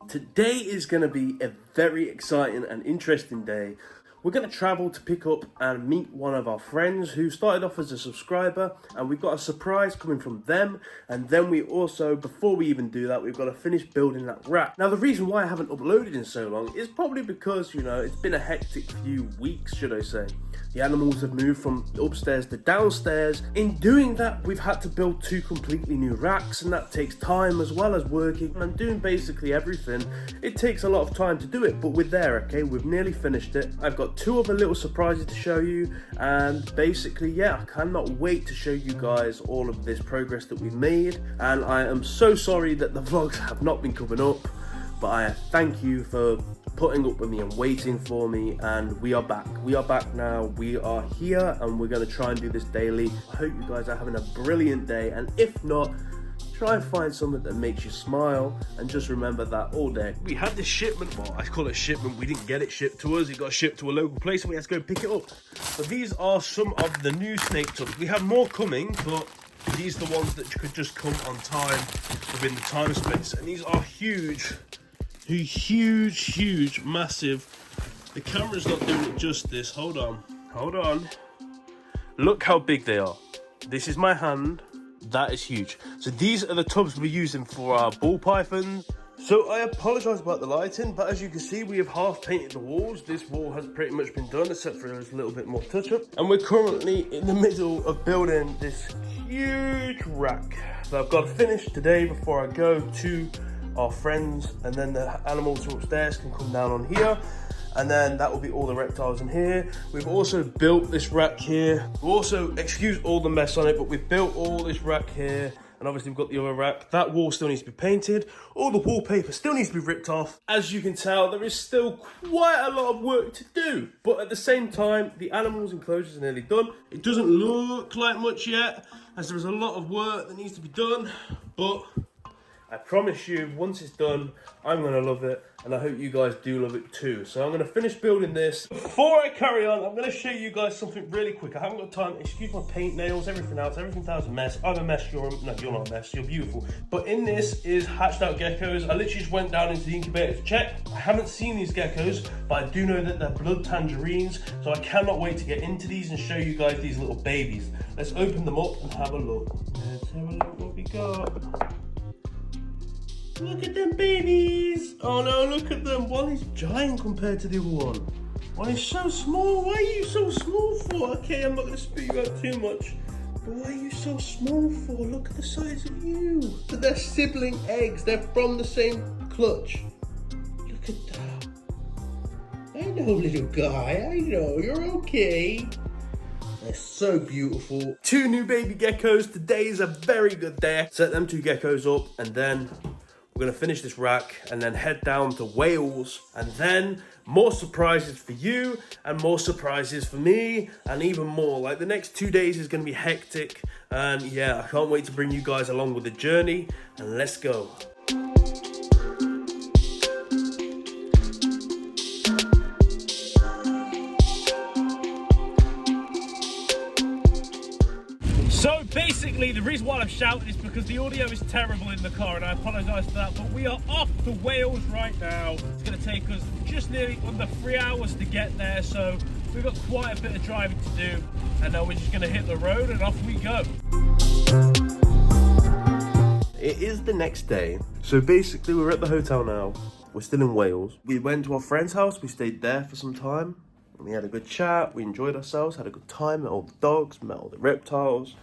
Today is going to be a very exciting and interesting day. We're going to travel to pick up and meet one of our friends who started off as a subscriber, and we've got a surprise coming from them. And then we also, before we even do that, we've got to finish building that rack. Now, the reason why I haven't uploaded in so long is probably because, it's been a hectic few weeks, should I say. The animals have moved from upstairs to downstairs. In doing that, we've had to build 2 completely new racks, and that takes time as well as working and doing basically everything. It takes a lot of time to do it, but we're there, okay? We've nearly finished it. I've got 2 other little surprises to show you, and basically, I cannot wait to show you guys all of this progress that we've made. And I am so sorry that the vlogs have not been coming up, but I thank you for putting up with me and waiting for me, and we are back now. We are here, and we're going to try and do this daily. I hope you guys are having a brilliant day, and if not, try and find something that makes you smile, and just remember that all day. We had this shipment, well, I call it shipment, we didn't get it shipped to us, it got shipped to a local place, and we had to go pick it up. So these are some of the new snake tubs. We have more coming, but these are the ones that could just come on time within the time space, and these are huge, massive. The camera's not doing it justice. Hold on. Look how big they are. This is my hand. That is huge. So these are the tubs we're using for our ball pythons. So I apologize about the lighting, but as you can see, we have half painted the walls. This wall has pretty much been done, except for there's a little bit more touch up. And we're currently in the middle of building this huge rack that I've got to finish today before I go to our friends, and then the animals from upstairs can come down on here, and then that will be all the reptiles in here. We've also built this rack here. We also, excuse all the mess on it, but we've built all this rack here, and obviously we've got the other rack. That wall still needs to be painted. All the wallpaper still needs to be ripped off. As you can tell, there is still quite a lot of work to do, but at the same time, the animals enclosures are nearly done. It doesn't look like much yet, as there is a lot of work that needs to be done, but I promise you, once it's done, I'm going to love it, and I hope you guys do love it too. So I'm going to finish building this. Before I carry on, I'm going to show you guys something really quick. I haven't got time. Excuse my paint, nails, everything else. Everything's a mess. I'm a mess. No, you're not a mess. You're beautiful. But in this is hatched out geckos. I literally just went down into the incubator to check. I haven't seen these geckos, but I do know that they're blood tangerines. So I cannot wait to get into these and show you guys these little babies. Let's open them up and have a look. Let's have a look what we got. Look at them babies! Oh no, look at them. One is giant compared to the other one. One is so small. Why are you so small for? Okay, I'm not going to spit you out too much. But why are you so small for? Look at the size of you. So they're sibling eggs. They're from the same clutch. Look at that. I know, little guy. I know. You're okay. They're so beautiful. 2 new baby geckos. Today is a very good day. Set them 2 geckos up, and then we're going to finish this rack and then head down to Wales, and then more surprises for you and more surprises for me, and even more. Like, the next 2 days is going to be hectic, and I can't wait to bring you guys along with the journey, and let's go. So basically, the reason why I'm shouting is because the audio is terrible in the car, and I apologise for that, but we are off to Wales right now. It's going to take us just nearly under 3 hours to get there, so we've got quite a bit of driving to do, and now we're just going to hit the road and off we go. It is the next day, so basically we're at the hotel now. We're still in Wales. We went to our friend's house, we stayed there for some time, and we had a good chat, we enjoyed ourselves, had a good time, met all the dogs, met all the reptiles,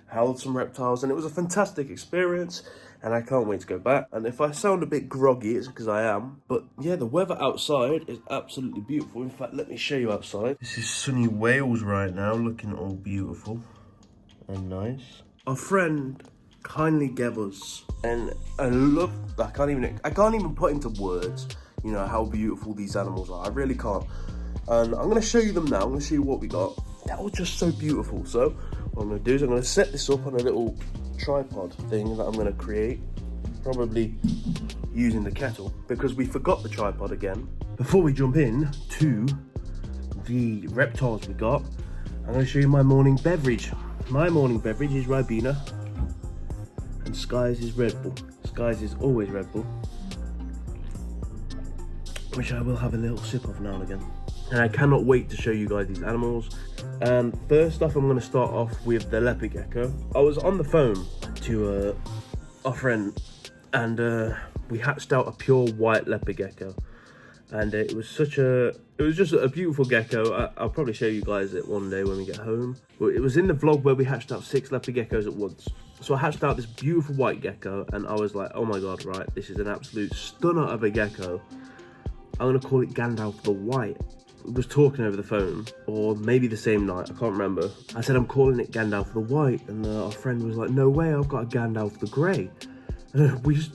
held some reptiles, and it was a fantastic experience, and I can't wait to go back. And if I sound a bit groggy, it's because I am, but the weather outside is absolutely beautiful. In fact, let me show you outside. This is sunny Wales right now, looking all beautiful and nice. Our friend kindly gave us, and I can't even put into words, how beautiful these animals are. I really can't. And I'm going to show you them now. I'm going to show you what we got. That was just so beautiful. So what I'm going to do is I'm going to set this up on a little tripod thing that I'm going to create, probably using the kettle, because we forgot the tripod again. Before we jump in to the reptiles we got, I'm going to show you my morning beverage. My morning beverage is Ribena, and Sky's is Red Bull. Sky's is always Red Bull. which I will have a little sip of now and again. And I cannot wait to show you guys these animals. And first off, I'm going to start off with the leopard gecko. I was on the phone to our friend, and we hatched out a pure white leopard gecko. And it was just a beautiful gecko. I'll probably show you guys it one day when we get home. But it was in the vlog where we hatched out 6 leopard geckos at once. So I hatched out this beautiful white gecko, and I was like, oh my god, right, this is an absolute stunner of a gecko. I'm gonna call it Gandalf the White. I was talking over the phone, or maybe the same night, I can't remember. I said, I'm calling it Gandalf the White, and our friend was like, no way, I've got a Gandalf the Grey. And we just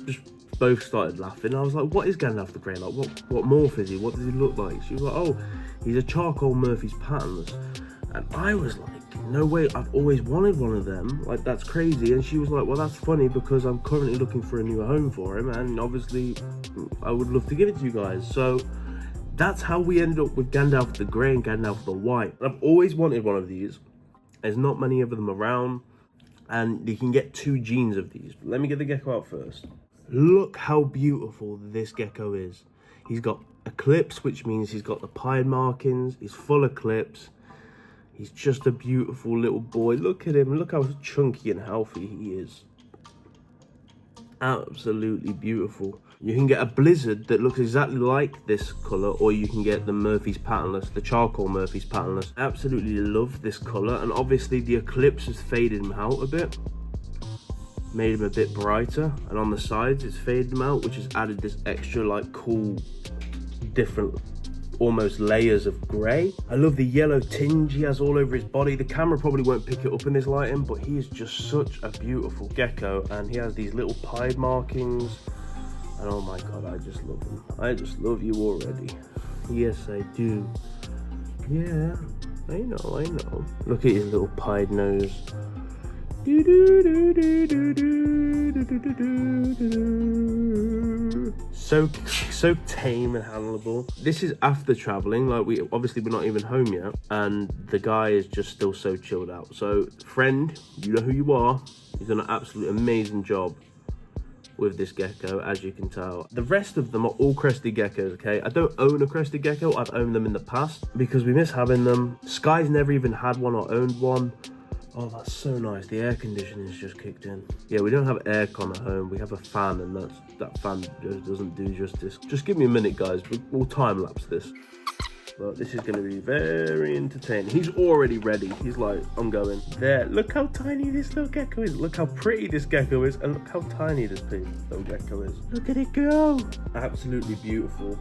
both started laughing. I was like, what is Gandalf the Grey? Like, what morph is he? What does he look like? She was like, oh, he's a charcoal Murphy's patternless. And I was like, no way, I've always wanted one of them. Like, that's crazy. And she was like, well, that's funny because I'm currently looking for a new home for him, and obviously I would love to give it to you guys. So that's how we ended up with Gandalf the Grey and Gandalf the White. I've always wanted one of these. There's not many of them around, and you can get 2 genes of these. But let me get the gecko out first. Look how beautiful this gecko is. He's got a clips, which means he's got the pied markings. He's full of clips. He's just a beautiful little boy. Look at him. Look how chunky and healthy he is. Absolutely beautiful. You can get a blizzard that looks exactly like this colour, or you can get the Murphy's patternless, the charcoal Murphy's patternless. Absolutely love this colour, and obviously the eclipse has faded him out a bit. Made him a bit brighter, and on the sides it's faded him out, which has added this extra like cool, different almost layers of grey. I love the yellow tinge he has all over his body. The camera probably won't pick it up in this lighting, but he is just such a beautiful gecko, and he has these little pied markings, and oh my god, I just love him. I just love you already. Yes, I do. Yeah, I know. Look at his little pied nose. So tame and handleable. This is after traveling, like we're not even home yet, and the guy is just still so chilled out. So friend, you know who you are. He's done an absolutely amazing job with this gecko, as you can tell. The rest of them are all crested geckos, okay? I don't own a crested gecko. I've owned them in the past because we miss having them. Sky's never even had one or owned one. Oh, that's so nice. The air conditioning's just kicked in. Yeah, we don't have aircon at home. We have a fan, and that fan doesn't do justice. Just give me a minute, guys. We'll time-lapse this. But this is going to be very entertaining. He's already ready. He's like, I'm going. There. Look how tiny this little gecko is. Look how pretty this gecko is. And look how tiny this little gecko is. Look at it go. Absolutely beautiful.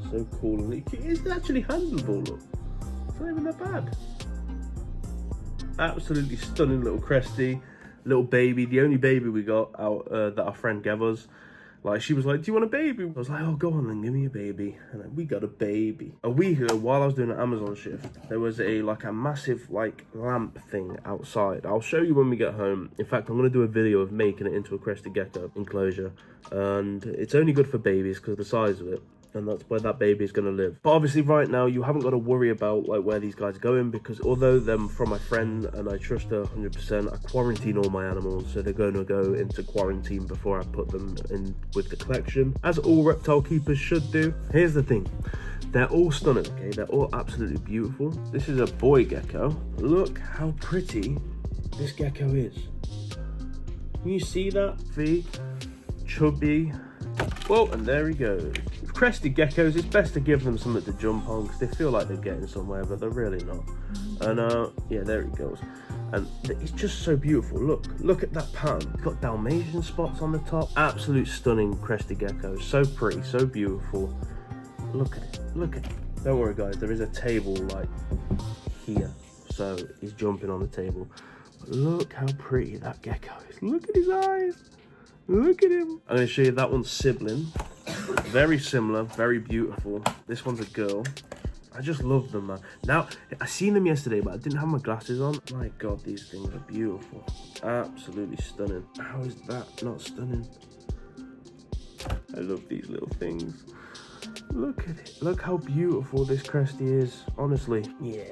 So cool. And it is actually handleable, look. It's not even that bad. Absolutely stunning little cresty, little baby. The only baby we got out that our friend gave us. Like, she was like, do you want a baby? I was like, oh, go on then, give me a baby. And then we got a baby. A week ago, while I was doing an Amazon shift, there was a massive lamp thing outside. I'll show you when we get home. In fact, I'm going to do a video of making it into a crested gecko enclosure. And it's only good for babies because of the size of it. And that's where that baby is going to live. But obviously right now you haven't got to worry about where these guys are going, because although they're from my friend and I trust her 100%, I quarantine all my animals, so they're going to go into quarantine before I put them in with the collection, as all reptile keepers should do. Here's the thing, they're all stunning, okay? They're all absolutely beautiful. This is a boy gecko. Look how pretty this gecko is. Can you see that? V, chubby. Well, and there he goes. With crested geckos, it's best to give them something to jump on because they feel like they're getting somewhere, but they're really not. And yeah, there he goes. And it's just so beautiful. Look at that pattern. It's got Dalmatian spots on the top. Absolute stunning crested gecko. So pretty, so beautiful. Look at it. Look at it. Don't worry, guys. There is a table here, so he's jumping on the table. But look how pretty that gecko is. Look at his eyes. Look at him. I'm going to show you that one's sibling. Very similar, very beautiful. This one's a girl. I just love them, man. Now, I seen them yesterday, but I didn't have my glasses on. My God, these things are beautiful. Absolutely stunning. How is that not stunning? I love these little things. Look at it. Look how beautiful this cresty is. Honestly. Yeah,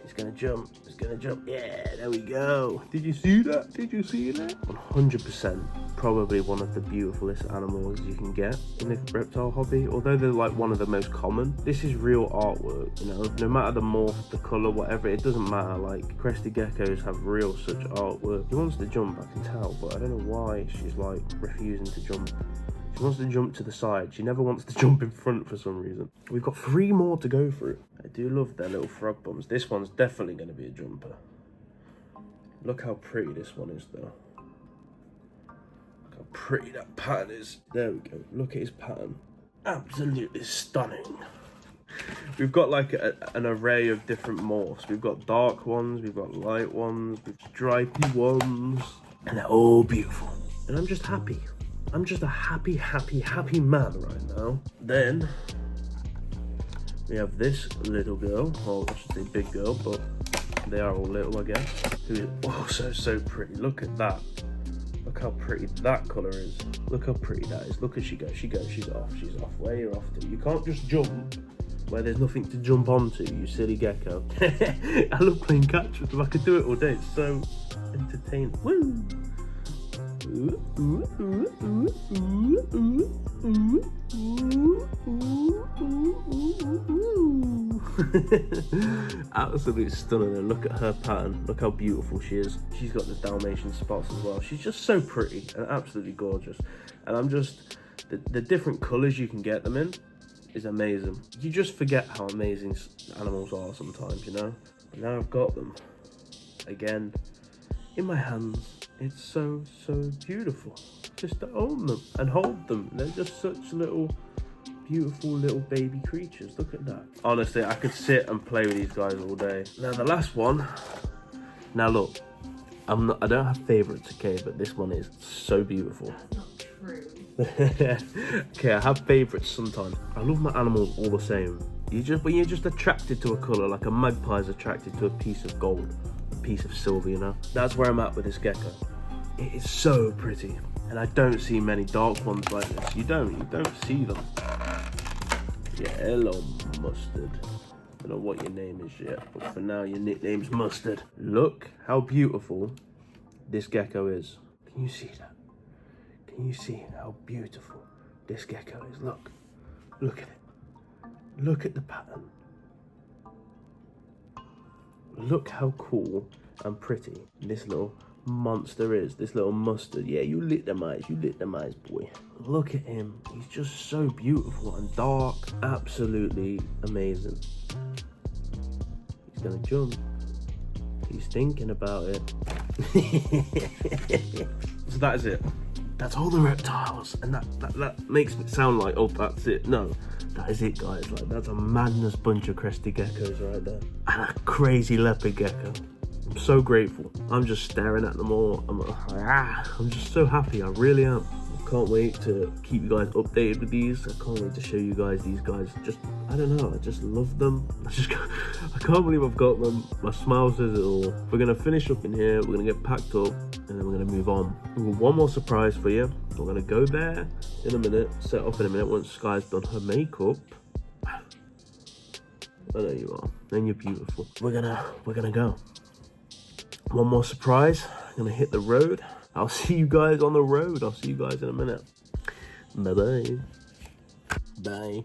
he's going to jump. It's gonna jump. Yeah, there we go. Did you see that? Did you see that? 100%. Probably one of the beautifulest animals you can get in the reptile hobby. Although they're like one of the most common. This is real artwork, you know? No matter the morph, the color, whatever, it doesn't matter. Like, crested geckos have real such artwork. He wants to jump, I can tell, but I don't know why she's like refusing to jump. She wants to jump to the side. She never wants to jump in front for some reason. We've got 3 more to go through. I do love their little frog bums. This one's definitely going to be a jumper. Look how pretty this one is, though. Look how pretty that pattern is. There we go. Look at his pattern. Absolutely stunning. We've got like an array of different morphs. We've got dark ones, we've got light ones, we've got stripy ones. And they're all beautiful. And I'm just happy. I'm just a happy, happy, happy man right now. Then we have this little girl, or I should say big girl, but they are all little, I guess. Who is also so pretty. Look at that. Look how pretty that colour is. Look how pretty that is. Look at she goes. She goes. She's off. She's off. Where you're off to? You can't just jump where there's nothing to jump onto, you silly gecko. I love playing catch with them. I could do it all day. It's so entertaining. Woo! Absolutely stunning. And look at her pattern. Look how beautiful she is. She's got the Dalmatian spots as well. She's just so pretty and absolutely gorgeous. And I'm just the different colours you can get them in is amazing. You just forget how amazing animals are sometimes, you know. But now I've got them again in my hands. It's so beautiful just to own them and hold them. They're just such little beautiful little baby creatures. Look at that. Honestly, I could sit and play with these guys all day. Now the last one. Now look, I don't have favorites, okay, but this one is so beautiful. That's not true. Okay, I have favorites sometimes. I love my animals all the same. When you're just attracted to a color, like a magpie is attracted to a piece of gold, a piece of silver, you know. That's where I'm at with this gecko. It is so pretty, and I don't see many dark ones like this. You don't see them. Yeah, hello Mustard. I don't know what your name is yet, but for now your nickname's Mustard. Look how beautiful this gecko is. Can you see that? Can you see how beautiful this gecko is? Look at it. Look at the pattern. Look how cool and pretty this little monster is. This little Mustard. Yeah, you lit them eyes, boy. Look at him. He's just so beautiful and dark. Absolutely amazing. He's gonna jump. He's thinking about it. So that is it. That's all the reptiles, and that makes it sound like, oh, that's it. No, that is it, guys. Like, that's a madness bunch of crested geckos right there, and a crazy leopard gecko. I'm so grateful. I'm just staring at them all. I'm just so happy. I really am. I can't wait to keep you guys updated with these. I can't wait to show you guys these guys. Just, I don't know, I just love them. I can't believe I've got them. My smile says it all. We're gonna finish up in here. We're gonna get packed up, and then we're gonna move on. We've got one more surprise for you. We're gonna go there in a minute, set up in a minute once Sky's done her makeup. Oh, there you are. Then you're beautiful. We're gonna go. One more surprise. I'm gonna hit the road. I'll see you guys on the road. I'll see you guys in a minute. Bye-bye. Bye.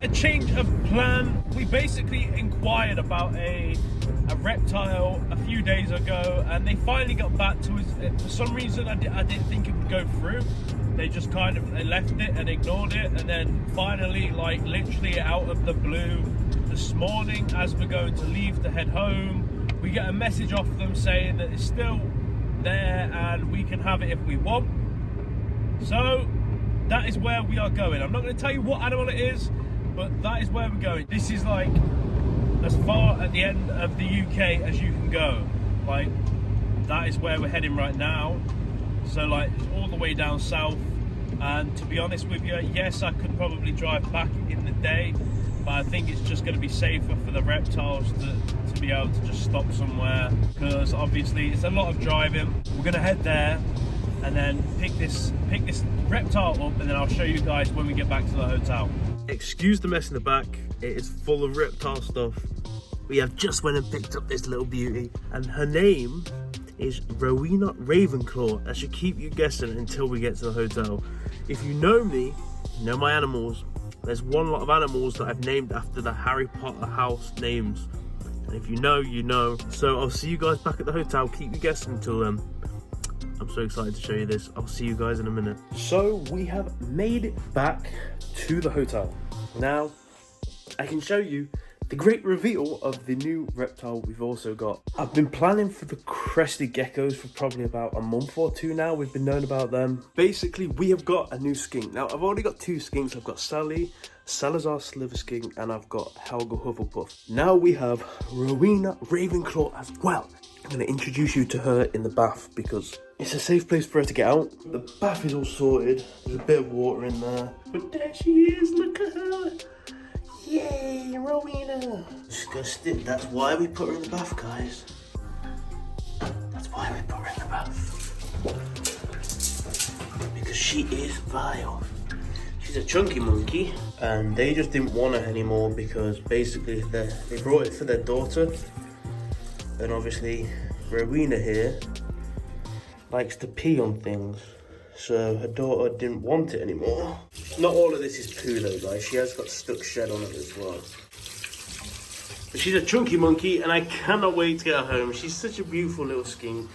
A change of plan. We basically inquired about a reptile a few days ago, and they finally got back to us. For some reason, I didn't think it would go through. They just kind of left it and ignored it, and then finally, like literally out of the blue, this morning as we're going to leave to head home, we get a message off them saying that it's still there and we can have it if we want. So that is where we are going. I'm not going to tell you what animal it is, but that is where we're going. This is like as far at the end of the UK as you can go. Like, that is where we're heading right now. So like, all the way down south. And to be honest with you, yes, I could probably drive back in the day, but I think it's just going to be safer for the reptiles to be able to just stop somewhere, because obviously it's a lot of driving. We're going to head there and then pick this reptile up, and then I'll show you guys when we get back to the hotel. Excuse the mess in the back, it is full of reptile stuff. We have just went and picked up this little beauty, and her name is Rowena Ravenclaw. That should keep you guessing until we get to the hotel. If you know me, you know my animals. There's one lot of animals that I've named after the Harry Potter house names. And if you know, you know. So I'll see you guys back at the hotel. Keep you guessing until then. I'm so excited to show you this. I'll see you guys in a minute. So we have made it back to the hotel. Now, I can show you the great reveal of the new reptile we've also got. I've been planning for the crested geckos for probably about a month or two now. We've been knowing about them. Basically, we have got a new skink. Now, I've already got two skinks. I've got Sally, Salazar Sliver Skink, and I've got Helga Hufflepuff. Now we have Rowena Ravenclaw as well. I'm going to introduce you to her in the bath because it's a safe place for her to get out. The bath is all sorted. There's a bit of water in there. But there she is, look at her. Yay, Rowena. Disgusting. That's why we put her in the bath, guys. That's why we put her in the bath. Because she is vile. She's a chunky monkey. And they just didn't want her anymore because basically they brought it for their daughter. And obviously, Rowena here likes to pee on things. So her daughter didn't want it anymore. Not all of this is poo though, guys. She has got stuck shed on it as well. But she's a chunky monkey and I cannot wait to get her home. She's such a beautiful little skink.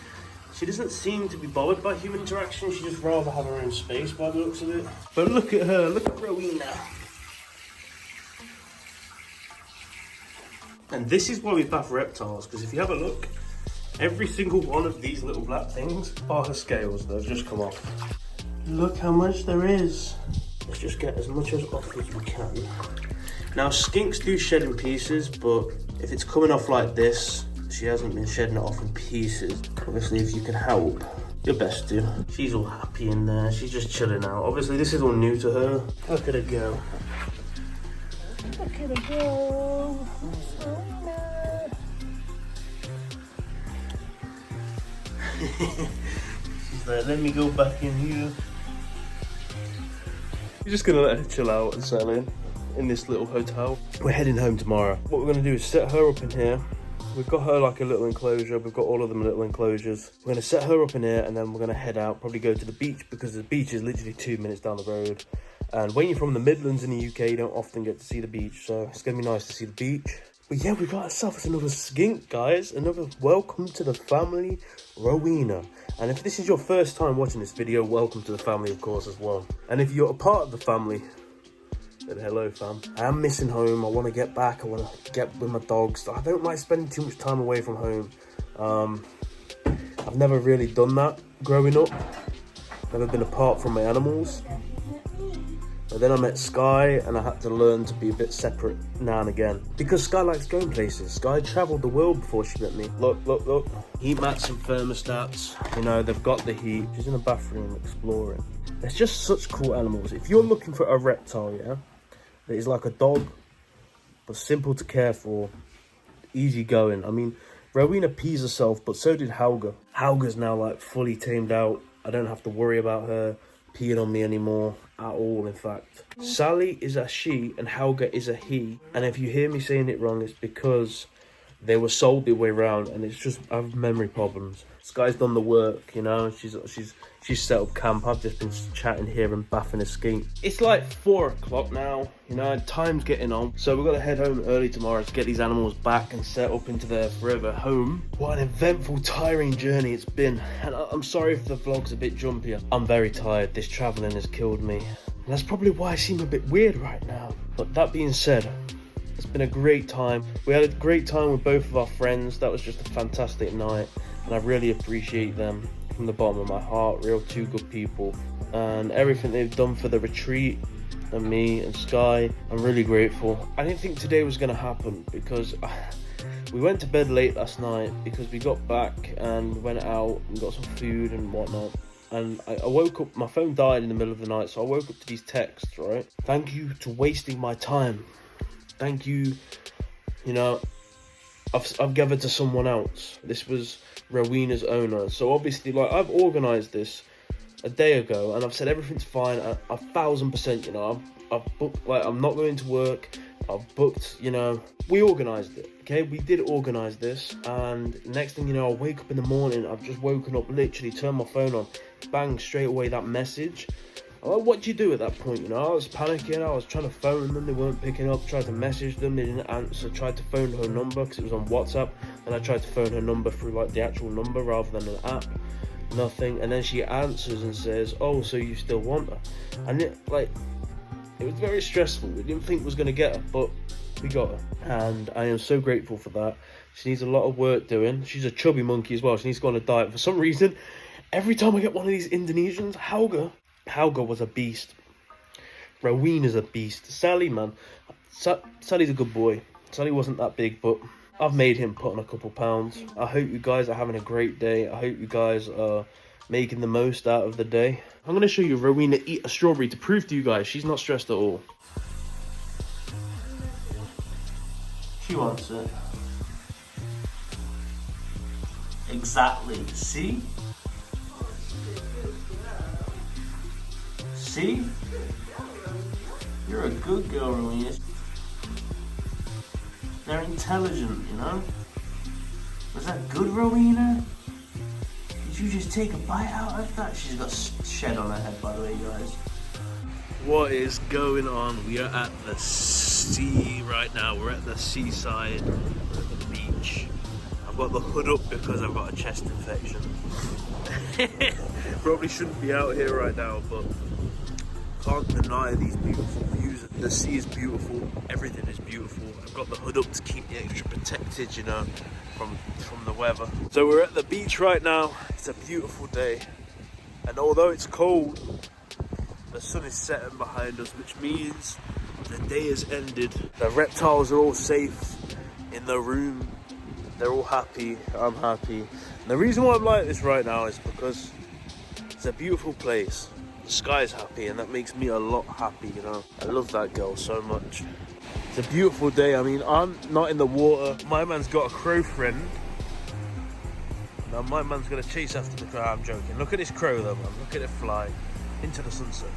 She doesn't seem to be bothered by human interaction. She just rather have her own space by the looks of it. But look at her, look at Rowena. And this is why we bath reptiles, because if you have a look, every single one of these little black things are her scales that have just come off. Look how much there is. Let's just get as much off as we can. Now, skinks do shed in pieces, but if it's coming off like this, she hasn't been shedding it off in pieces. Obviously, if you can help, your best to. She's all happy in there. She's just chilling out. Obviously, this is all new to her. Look at her go. Look at her go. She's like, let me go back in here. We're just gonna let her chill out and settle in this little hotel. We're heading home tomorrow. What we're gonna do is set her up in here. We've got her like a little enclosure. We've got all of them little enclosures. We're gonna set her up in here and then we're gonna head out, probably go to the beach because the beach is literally 2 minutes down the road. And when you're from the Midlands in the UK, you don't often get to see the beach. So it's gonna be nice to see the beach. But yeah, we got ourselves another skink, guys. Another welcome to the family, Rowena. And if this is your first time watching this video, welcome to the family, of course, as well. And if you're a part of the family, then hello, fam. I am missing home. I want to get back. I want to get with my dogs. I don't like spending too much time away from home. I've never really done that growing up. Never been apart from my animals. But then I met Sky and I had to learn to be a bit separate now and again. Because Sky likes going places. Sky travelled the world before she met me. Look, look, look. Heat mats and thermostats. You know, they've got the heat. She's in the bathroom exploring. They're just such cool animals. If you're looking for a reptile, yeah, that is like a dog, but simple to care for, easy going. I mean, Rowena pees herself, but so did Helga. Helga's now like fully tamed out. I don't have to worry about her peeing on me anymore at all, in fact. Sally is a she and Helga is a he, and if you hear me saying it wrong, it's because they were sold the way around, and it's just I have memory problems. Sky's done the work, you know. She's set up camp. I've just been chatting here and bathing a skink. It's like 4 o'clock now, you know, time's getting on. So we've got to head home early tomorrow to get these animals back and set up into their forever home. What an eventful, tiring journey it's been. And I'm sorry if the vlog's a bit jumpier. I'm very tired. This traveling has killed me. And that's probably why I seem a bit weird right now. But that being said, it's been a great time. We had a great time with both of our friends. That was just a fantastic night. And I really appreciate them from the bottom of my heart. Real two good people. And everything they've done for the retreat and me and Sky, I'm really grateful. I didn't think today was going to happen because we went to bed late last night because we got back and went out and got some food and whatnot. And I woke up, my phone died in the middle of the night, so I woke up to these texts, right? Thank you to wasting my time thank you. You know, I've gathered to someone else. This was Rowena's owner. So obviously, like, I've organised this a day ago, and I've said everything's fine. 1,000%. You know, I've booked. Like, I'm not going to work. I've booked. You know, we organised it. Okay, we did organise this, and next thing you know, I wake up in the morning. I've just woken up, literally turned my phone on, bang, straight away that message. What do you do at that point? You know, I was panicking. I was trying to phone them. They weren't picking up. Tried to message them. They didn't answer. Tried to phone her number because it was on WhatsApp. And I tried to phone her number through like the actual number rather than an app. Nothing. And then she answers and says, "Oh, so you still want her?" And it was very stressful. We didn't think we was going to get her, but we got her. And I am so grateful for that. She needs a lot of work doing. She's a chubby monkey as well. She needs to go on a diet. For some reason, every time I get one of these Indonesians, Hauga was a beast. Rowena's a beast. Sally, man. Sally's a good boy. Sally wasn't that big, but I've made him put on a couple pounds. I hope you guys are having a great day. I hope you guys are making the most out of the day. I'm going to show you Rowena eat a strawberry to prove to you guys she's not stressed at all. She wants it. Exactly. See? See? You're a good girl, Rowena. They're intelligent, you know? Was that good, Rowena? Did you just take a bite out of that? She's got shed on her head, by the way, guys. What is going on? We are at the sea right now. We're at the seaside. We're at the beach. I've got the hood up because I've got a chest infection. Probably shouldn't be out here right now, but can't deny these beautiful views. The sea is beautiful, everything is beautiful. I've got the hood up to keep me extra protected, you know, from the weather. So we're at the beach right now. It's a beautiful day, and although it's cold, the sun is setting behind us, which means the day has ended. The reptiles are all safe in the room. They're all happy. I'm happy. And the reason why I'm like this right now is because it's a beautiful place. The sky's happy, and that makes me a lot happy, you know. I love that girl so much. It's a beautiful day. I mean, I'm not in the water. My man's got a crow friend. Now my man's gonna chase after the crow. I'm joking. Look at this crow though, man. Look at it fly into the sunset.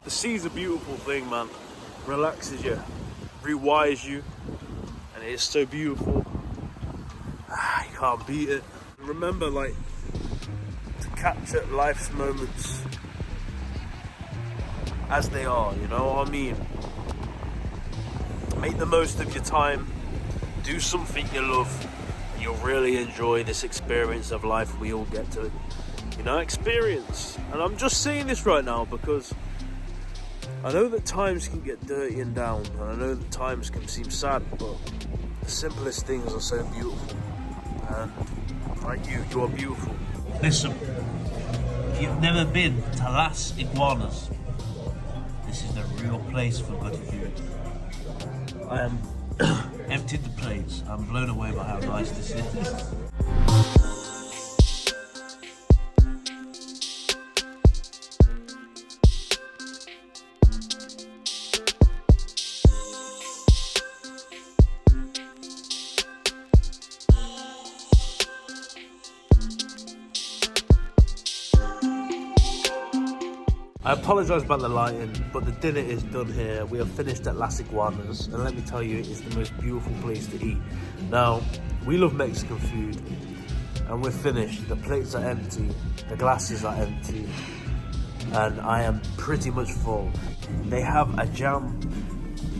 The sea's a beautiful thing, man. Relaxes you, rewires you, and it is so beautiful. You can't beat it. Remember, like, to capture life's moments as they are, you know what I mean? Make the most of your time, do something you love, and you'll really enjoy this experience of life we all get to, you know, experience. And I'm just saying this right now because I know that times can get dirty and down, and I know that times can seem sad, but the simplest things are so beautiful. And like you are beautiful. Listen, if you've never been to Las Iguanas, this is the real place for good food. I am emptied the plates. I'm blown away by how nice this is. I apologise about the lighting, but the dinner is done here. We have finished at Las Iguanas, and let me tell you, it is the most beautiful place to eat. Now, we love Mexican food, and we're finished. The plates are empty, the glasses are empty, and I am pretty much full. They have a jam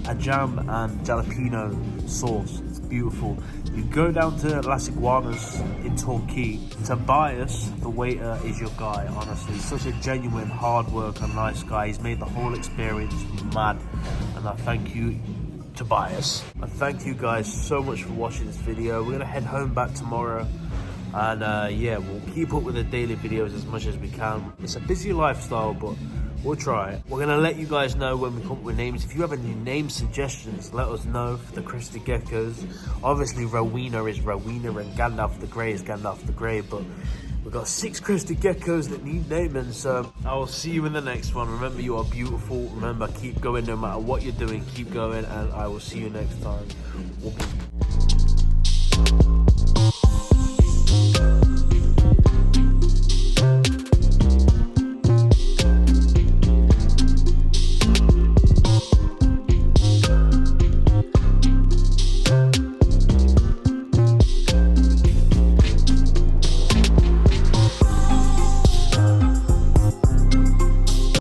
and jalapeno sauce. It's beautiful. You go down to Las Iguanas in Torquay. Tobias, the waiter, is your guy, honestly. He's such a genuine, hard worker, nice guy. He's made the whole experience mad. And I thank you Tobias. And thank you guys so much for watching this video. We're gonna head home back tomorrow. And yeah, we'll keep up with the daily videos as much as we can. It's a busy lifestyle, but we'll try it. We're gonna let you guys know when we come up with names. If you have any name suggestions, let us know for the crested geckos. Obviously, Rowena is Rowena and Gandalf the Grey is Gandalf the Grey, but we've got 6 crested geckos that need naming, so I will see you in the next one. Remember, you are beautiful. Remember, keep going no matter what you're doing. Keep going, and I will see you next time.